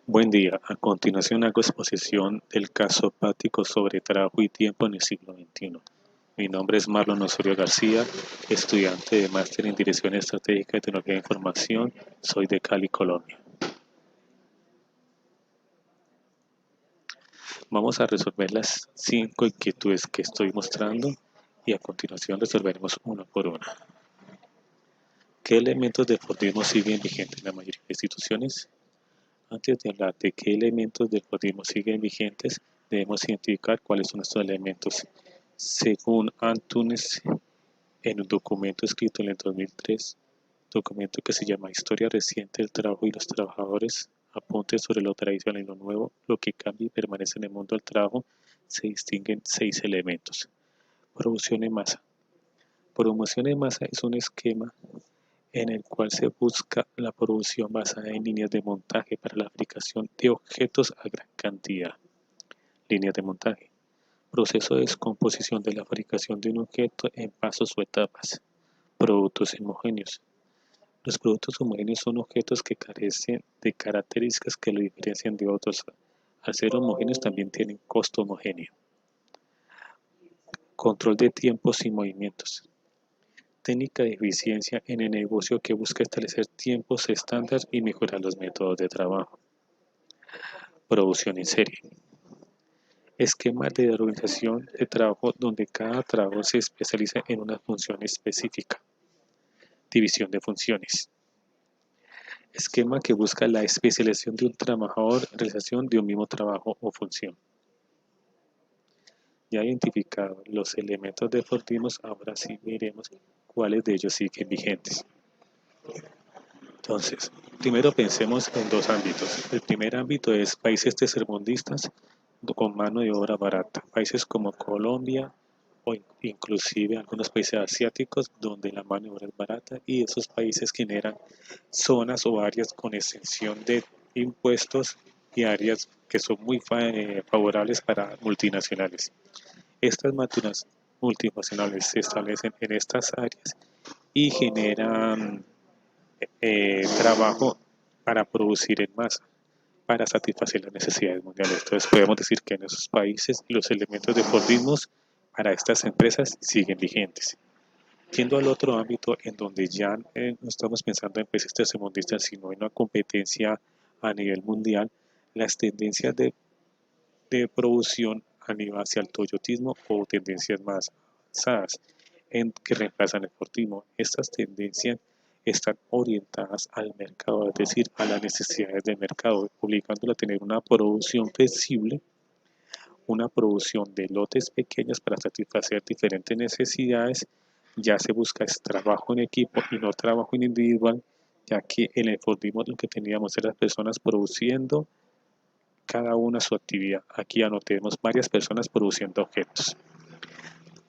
Buen día. A continuación hago exposición del caso práctico sobre trabajo y tiempo en el siglo XXI. Mi nombre es Marlon Osorio García, estudiante de máster en Dirección Estratégica y Tecnología de Información. Soy de Cali, Colombia. Vamos a resolver las 5 inquietudes que estoy mostrando y a continuación resolveremos una por una. ¿Qué elementos de Fordismo siguen vigentes en la mayoría de instituciones? Antes de hablar de qué elementos del Fordismo siguen vigentes, debemos identificar cuáles son estos elementos. Según Antunes, en un documento escrito en el 2003, documento que se llama Historia reciente del trabajo y los trabajadores, apuntes sobre lo tradicional y lo nuevo, lo que cambia y permanece en el mundo del trabajo, se distinguen 6 elementos. Producción en masa. Producción en masa es un esquema en el cual se busca la producción basada en líneas de montaje para la fabricación de objetos a gran cantidad. Líneas de montaje. Proceso de descomposición de la fabricación de un objeto en pasos o etapas. Productos homogéneos. Los productos homogéneos son objetos que carecen de características que lo diferencian de otros. Al ser homogéneos también tienen costo homogéneo. Control de tiempos y movimientos. Técnica de eficiencia en el negocio que busca establecer tiempos estándar y mejorar los métodos de trabajo. Producción en serie. Esquema de organización de trabajo donde cada trabajo se especializa en una función específica. División de funciones. Esquema que busca la especialización de un trabajador en realización de un mismo trabajo o función. Ya identificados los elementos de Fordismo, ahora sí miremos cuáles de ellos siguen vigentes. Entonces, primero pensemos en dos ámbitos. El primer ámbito es países tercermundistas con mano de obra barata. Países como Colombia o inclusive algunos países asiáticos donde la mano de obra es barata y esos países generan zonas o áreas con exención de impuestos y áreas que son muy favorables para multinacionales. Estas multinacionales se establecen en estas áreas y generan trabajo para producir en masa, para satisfacer las necesidades mundiales. Entonces podemos decir que en esos países los elementos de Fordismo para estas empresas siguen vigentes. Yendo al otro ámbito en donde ya no estamos pensando en países tercermundistas, sino en una competencia a nivel mundial, las tendencias de producción han ido hacia el toyotismo o tendencias más avanzadas en que reemplazan el Fordismo. Estas tendencias están orientadas al mercado, es decir, a las necesidades del mercado, obligándolo a tener una producción flexible, una producción de lotes pequeños para satisfacer diferentes necesidades. Ya se busca es trabajo en equipo y no trabajo en individual, ya que en el Fordismo lo que teníamos era las personas produciendo cada una su actividad. Aquí anotemos varias personas produciendo objetos.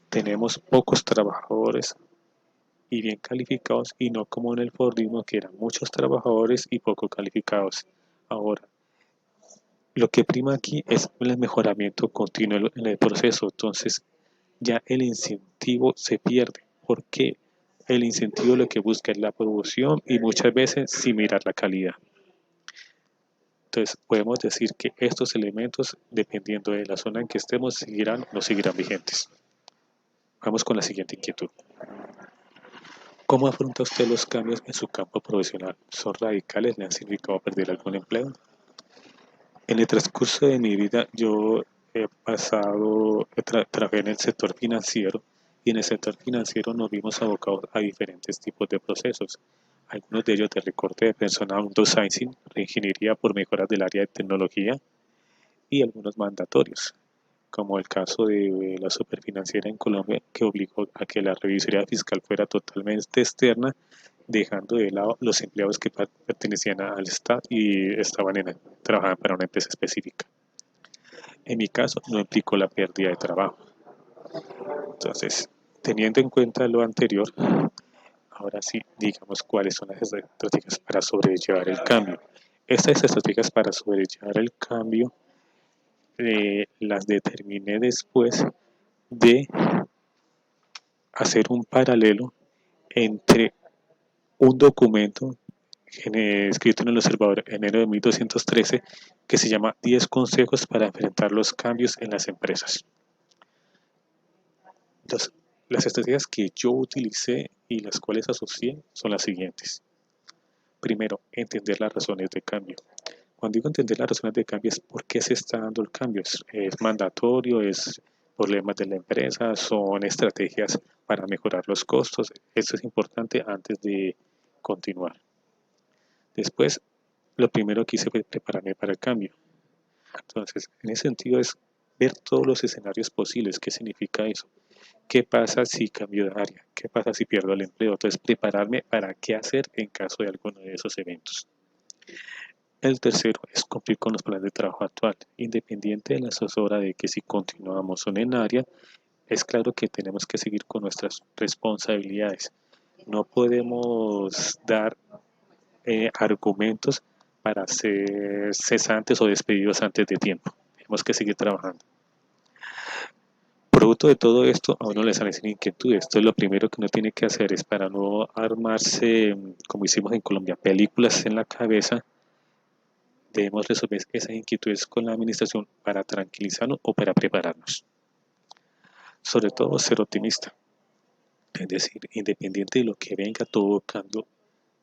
Tenemos pocos trabajadores y bien calificados y no como en el Fordismo que eran muchos trabajadores y poco calificados. Ahora, lo que prima aquí es el mejoramiento continuo en el proceso, entonces ya el incentivo se pierde. ¿Por qué? El incentivo lo que busca es la producción y muchas veces sin mirar la calidad. Entonces podemos decir que estos elementos, dependiendo de la zona en que estemos, seguirán o no seguirán vigentes. Vamos con la siguiente inquietud. ¿Cómo afronta usted los cambios en su campo profesional? ¿Son radicales? ¿Le han significado perder algún empleo? En el transcurso de mi vida yo he pasado, trabajé en el sector financiero y en el sector financiero nos vimos abocados a diferentes tipos de procesos. Algunos de ellos de recorte de personal, un downsizing, reingeniería por mejoras del área de tecnología y algunos mandatorios, como el caso de la superfinanciera en Colombia que obligó a que la revisoría fiscal fuera totalmente externa, dejando de lado los empleados que pertenecían al Estado y trabajaban para una empresa específica. En mi caso no implicó la pérdida de trabajo. Entonces, teniendo en cuenta lo anterior, ahora sí, digamos cuáles son las estrategias para sobrellevar el cambio. Estas estrategias para sobrellevar el cambio las determiné después de hacer un paralelo entre un documento escrito en el Observador en enero de 1213, que se llama 10 consejos para enfrentar los cambios en las empresas. Entonces, las estrategias que yo utilicé y las cuales asocié son las siguientes. Primero, entender las razones de cambio. Cuando digo entender las razones de cambio es por qué se está dando el cambio. ¿Es mandatorio? ¿Es problemas de la empresa? ¿Son estrategias para mejorar los costos? Esto es importante antes de continuar. Después, lo primero que hice fue prepararme para el cambio. Entonces, en ese sentido es ver todos los escenarios posibles. ¿Qué significa eso? ¿Qué pasa si cambio de área? ¿Qué pasa si pierdo el empleo? Entonces, prepararme para qué hacer en caso de alguno de esos eventos. El tercero es cumplir con los planes de trabajo actual. Independiente de la zozobra de que si continuamos en el área, es claro que tenemos que seguir con nuestras responsabilidades. No podemos dar argumentos para ser cesantes o despedidos antes de tiempo. Tenemos que seguir trabajando. Producto de todo esto, a uno le salen inquietudes. Esto es lo primero que uno tiene que hacer es para no armarse, como hicimos en Colombia, películas en la cabeza. Debemos resolver esas inquietudes con la administración para tranquilizarnos o para prepararnos. Sobre todo, ser optimista. Es decir, independiente de lo que venga, todo cambio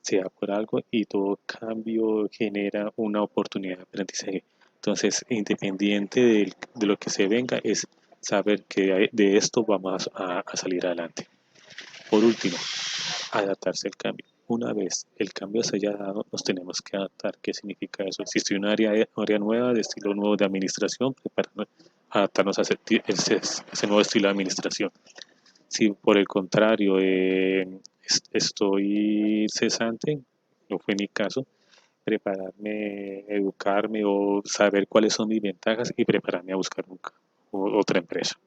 sea por algo y todo cambio genera una oportunidad de aprendizaje. Entonces, independiente de lo que se venga, es saber que de esto vamos a salir adelante. Por último, adaptarse al cambio. Una vez el cambio se haya dado, nos tenemos que adaptar. ¿Qué significa eso? Existe una área nueva, de estilo nuevo de administración, prepararnos, adaptarnos a ese nuevo estilo de administración. Si por el contrario estoy cesante, no fue mi caso, prepararme, educarme o saber cuáles son mis ventajas y prepararme a buscar otra empresa.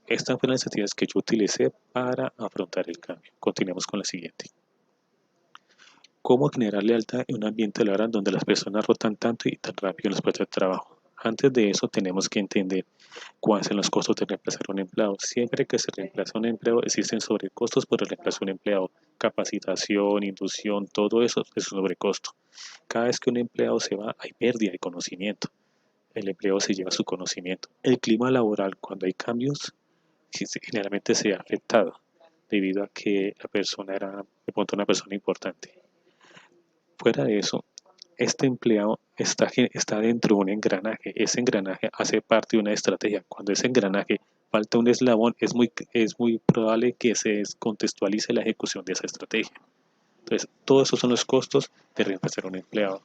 Estas fueron las estrategias que yo utilicé para afrontar el cambio. Continuemos con la siguiente. ¿Cómo generar lealtad en un ambiente laboral donde las personas rotan tanto y tan rápido en los puestos de trabajo? Antes de eso tenemos que entender cuáles son los costos de reemplazar a un empleado. Siempre que se reemplaza un empleo existen sobrecostos por el reemplazo de un empleado. Capacitación, inducción, todo eso es un sobrecosto. Cada vez que un empleado se va hay pérdida de conocimiento. El empleado se lleva su conocimiento. El clima laboral cuando hay cambios generalmente se ha afectado debido a que la persona era de pronto una persona importante. Fuera de eso, este empleado está dentro de un engranaje. Ese engranaje hace parte de una estrategia. Cuando ese engranaje falta un eslabón, es muy probable que se descontextualice la ejecución de esa estrategia. Entonces, todos esos son los costos de reemplazar a un empleado.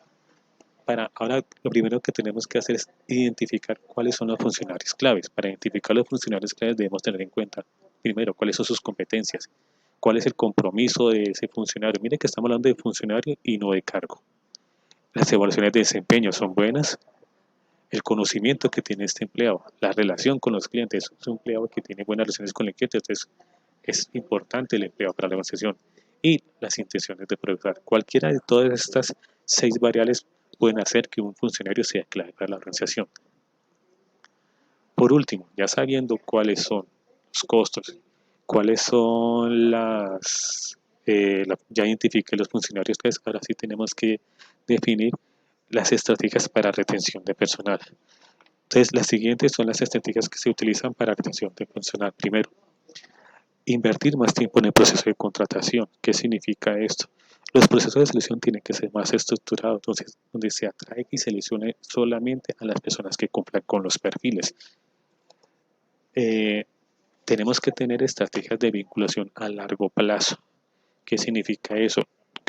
Ahora, lo primero que tenemos que hacer es identificar cuáles son los funcionarios claves. Para identificar los funcionarios claves debemos tener en cuenta, primero, cuáles son sus competencias, cuál es el compromiso de ese funcionario. Mire que estamos hablando de funcionario y no de cargo. Las evaluaciones de desempeño son buenas, el conocimiento que tiene este empleado, la relación con los clientes, es un empleado que tiene buenas relaciones con el cliente, entonces es importante el empleado para la organización y las intenciones de progresar. Cualquiera de todas estas 6 variables pueden hacer que un funcionario sea clave para la organización. Por último, ya sabiendo cuáles son los costos, cuáles son ya identifiqué los funcionarios que ahora sí tenemos que definir las estrategias para retención de personal. Entonces, las siguientes son las estrategias que se utilizan para retención de personal. Primero, invertir más tiempo en el proceso de contratación. ¿Qué significa esto? Los procesos de selección tienen que ser más estructurados, entonces, donde se atrae y seleccione solamente a las personas que cumplan con los perfiles. Tenemos que tener estrategias de vinculación a largo plazo. ¿Qué significa eso?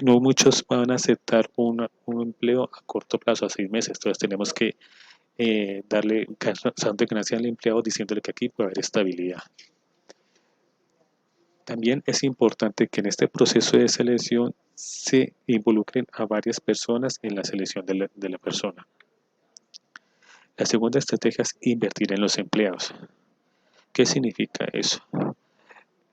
No muchos van a aceptar un empleo a corto plazo, a 6 meses, entonces tenemos que darle bastante ganancia al empleado diciéndole que aquí puede haber estabilidad. También es importante que en este proceso de selección se involucren a varias personas en la selección de la persona. La segunda estrategia es invertir en los empleados. ¿Qué significa eso?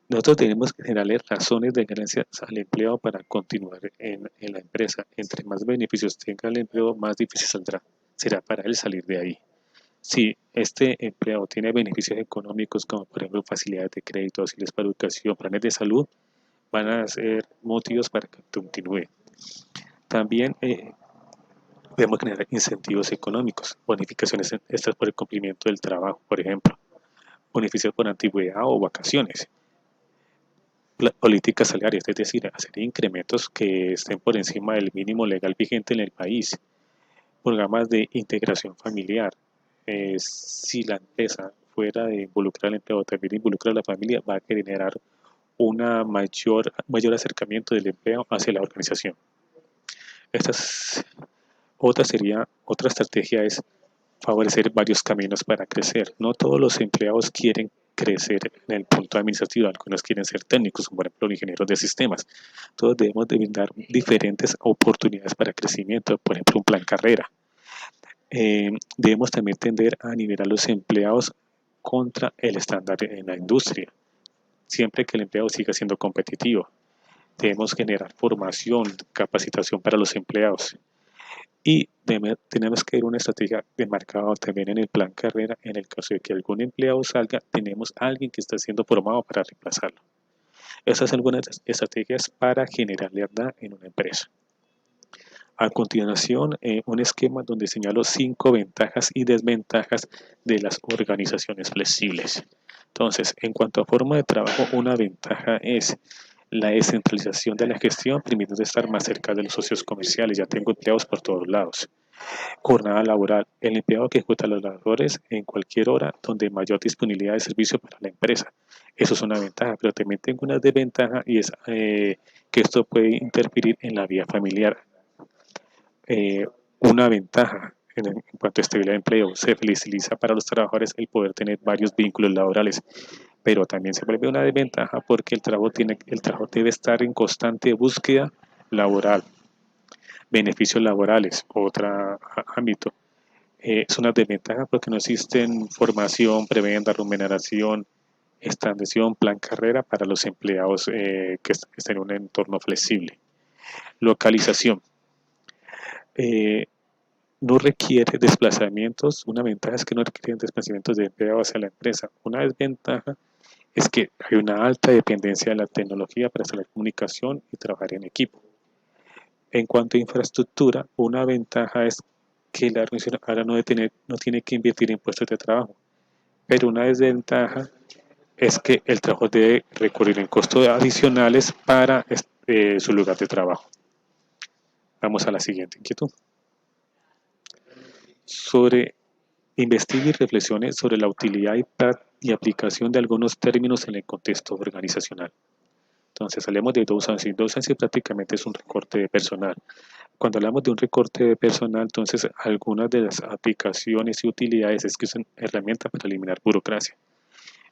Nosotros tenemos que generarle razones de ganancia al empleado para continuar en la empresa. Entre más beneficios tenga el empleado, más difícil será para él salir de ahí. Si este empleado tiene beneficios económicos como por ejemplo facilidades de crédito, auxilios para educación, planes de salud, van a ser motivos para que continúe. También debemos generar incentivos económicos, bonificaciones extras por el cumplimiento del trabajo, por ejemplo, beneficios por antigüedad o vacaciones, políticas salariales, es decir, hacer incrementos que estén por encima del mínimo legal vigente en el país, programas de integración familiar. Si la empresa fuera de involucrar al empleado, también involucra a la familia, va a generar una mayor acercamiento del empleo hacia la organización. Otra estrategia es favorecer varios caminos para crecer. No todos los empleados quieren crecer en el punto administrativo, algunos quieren ser técnicos, como por ejemplo ingenieros de sistemas. Todos debemos de brindar diferentes oportunidades para crecimiento, por ejemplo un plan carrera. Debemos también tender a nivelar los empleados contra el estándar en la industria, siempre que el empleado siga siendo competitivo. Debemos generar formación, capacitación para los empleados. Y tenemos que ver una estrategia demarcada también en el plan carrera. En el caso de que algún empleado salga, tenemos a alguien que está siendo formado para reemplazarlo. Esas son algunas estrategias para generar lealtad en una empresa. A continuación, un esquema donde señalo 5 ventajas y desventajas de las organizaciones flexibles. Entonces, en cuanto a forma de trabajo, una ventaja es la descentralización de la gestión, permitiendo estar más cerca de los socios comerciales. Ya tengo empleados por todos lados. Jornada laboral. El empleado que ejecuta los labores en cualquier hora donde mayor disponibilidad de servicio para la empresa. Eso es una ventaja, pero también tengo una desventaja y es que esto puede interferir en la vida familiar. Una ventaja en cuanto a estabilidad de empleo, se flexibiliza para los trabajadores el poder tener varios vínculos laborales, pero también se vuelve una desventaja porque el trabajo debe estar en constante búsqueda laboral. Beneficios laborales, otro ámbito. Es una desventaja porque no existen formación, prebenda, remuneración, extensión, plan carrera para los empleados que estén en un entorno flexible. Localización. No requiere desplazamientos. Una ventaja es que no requieren desplazamientos de empleados hacia la empresa. Una desventaja es que hay una alta dependencia de la tecnología para hacer la comunicación y trabajar en equipo. En cuanto a infraestructura, una ventaja es que la organización ahora no tiene que invertir en puestos de trabajo, pero una desventaja es que el trabajo debe recurrir en costos adicionales para su lugar de trabajo. Vamos a la siguiente inquietud. Investigue y reflexione sobre la utilidad y aplicación de algunos términos en el contexto organizacional. Entonces, hablemos de docency. Docency prácticamente es un recorte de personal. Cuando hablamos de un recorte de personal, entonces algunas de las aplicaciones y utilidades es que son herramientas para eliminar burocracia.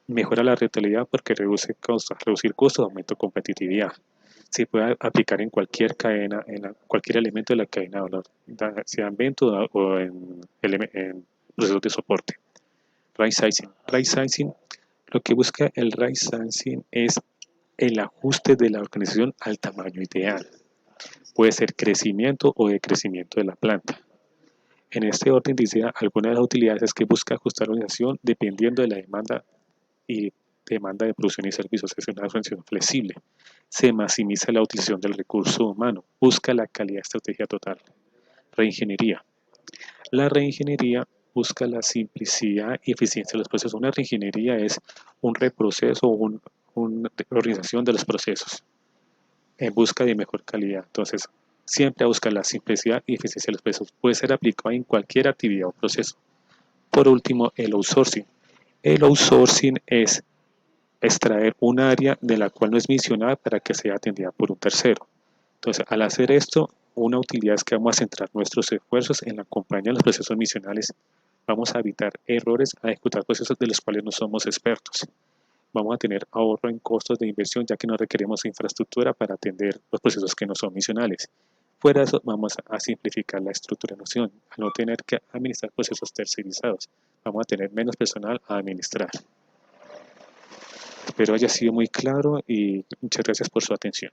Mejora la rentabilidad porque reducir costos, aumenta competitividad. Se puede aplicar en cualquier cadena, cualquier elemento de la cadena de valor, sea en venta o en procesos de soporte. Right sizing. Right sizing, lo que busca el right sizing es el ajuste de la organización al tamaño ideal. Puede ser crecimiento o decrecimiento de la planta. En este orden dice algunas de las utilidades es que busca ajustar la organización dependiendo de la demanda de producción y servicios. Es una organización flexible. Se maximiza la utilización del recurso humano. Busca la calidad de estrategia total. Reingeniería. La reingeniería busca la simplicidad y eficiencia de los procesos. Una reingeniería es un reproceso o una organización de los procesos en busca de mejor calidad. Entonces, siempre busca la simplicidad y eficiencia de los procesos. Puede ser aplicado en cualquier actividad o proceso. Por último, el outsourcing. El outsourcing es extraer un área de la cual no es misionada para que sea atendida por un tercero. Entonces, al hacer esto, una utilidad es que vamos a centrar nuestros esfuerzos en la compañía de los procesos misionales. Vamos a evitar errores a ejecutar procesos de los cuales no somos expertos. Vamos a tener ahorro en costos de inversión ya que no requerimos infraestructura para atender los procesos que no son misionales. Fuera de eso, vamos a simplificar la estructuración, a no tener que administrar procesos tercerizados. Vamos a tener menos personal a administrar. Espero haya sido muy claro y muchas gracias por su atención.